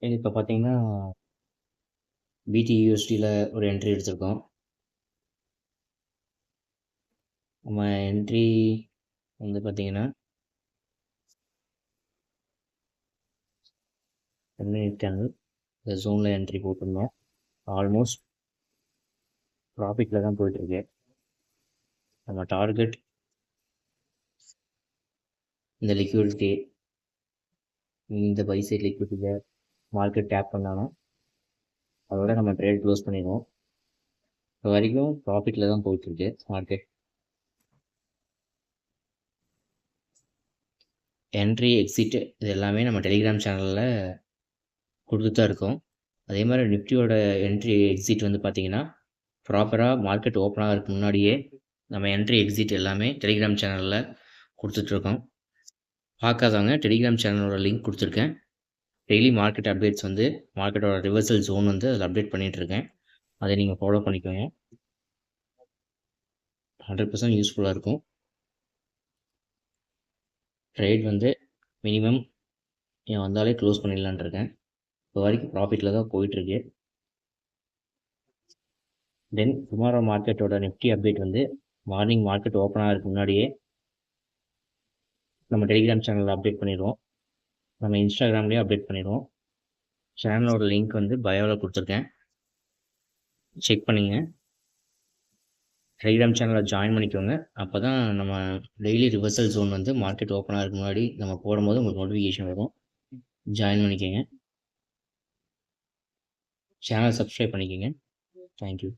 இது இப்போ பார்த்தீங்கன்னா BTUSDல ஒரு என்ட்ரி எடுத்திருக்கோம். நம்ம என்ட்ரி வந்து பார்த்தீங்கன்னா 10 மினிட் கேண்டில் இந்த ஜோனில் என்ட்ரி போட்டிருந்தோம். ஆல்மோஸ்ட் ப்ராஃபிட்டில் தான் போயிட்டுருக்கு. நம்ம டார்கெட் இந்த லிக்விடிட்டி, இந்த பை சைட் லிக்விடிட்டியில் மார்க்கெட் டேப் பண்ணாலும் அதோட நம்ம ட்ரேட் க்ளோஸ் பண்ணிடுவோம். இப்போ வரைக்கும் ப்ராஃபிட்டில் தான் போயிட்டுருக்கு மார்க்கெட். என்ட்ரி எக்ஸிட் இது எல்லாமே நம்ம டெலிகிராம் சேனலில் கொடுத்துட்டு தான் இருக்கோம். அதே மாதிரி நிஃப்டியோட என்ட்ரி எக்ஸிட் வந்து பார்த்தீங்கன்னா ப்ராப்பராக மார்க்கெட் ஓப்பன் ஆகிறதுக்கு முன்னாடியே நம்ம என்ட்ரி எக்ஸிட் எல்லாமே டெலிகிராம் சேனலில் கொடுத்துட்ருக்கோம். பார்க்காதவங்க டெலிகிராம் சேனலோட லிங்க் கொடுத்துருக்கேன். டெய்லி மார்க்கெட் அப்டேட்ஸ் வந்து மார்க்கெட்டோட ரிவர்சல் ஜோன் வந்து அதில் அப்டேட் பண்ணிகிட்ருக்கேன். அதை நீங்கள் ஃபாலோ பண்ணிக்கோங்க. 100% யூஸ்ஃபுல்லாக இருக்கும். ட்ரேட் வந்து மினிமம் வந்தாலே க்ளோஸ் பண்ணிடலான் இருக்கேன். இப்போ வரைக்கும் ப்ராஃபிட்டில் தான் போயிட்டுருக்கு. தென் டுமாரோ மார்க்கெட்டோட நிஃப்டி அப்டேட் வந்து மார்னிங் மார்க்கெட் ஓப்பன் ஆகிறதுக்கு முன்னாடியே நம்ம டெலிகிராம் சேனலில் அப்டேட் பண்ணிடுவோம். நம்ம இன்ஸ்டாகிராம்லேயும் அப்டேட் பண்ணிடுவோம். சேனலோட லிங்க் வந்து பயோவில் கொடுத்துருக்கேன், செக் பண்ணிங்க. டெலிகிராம் சேனலில் ஜாயின் பண்ணிக்கோங்க. அப்போ தான் நம்ம டெய்லி ரிவர்சல் ஜோன் வந்து மார்க்கெட் ஓப்பன் ஆகிறதுக்கு முன்னாடி நம்ம போடும்போது உங்களுக்கு நோட்டிஃபிகேஷன் வரும். ஜாயின் பண்ணிக்கோங்க. சேனல் சப்ஸ்கிரைப் பண்ணிக்கோங்க. தேங்க்யூ.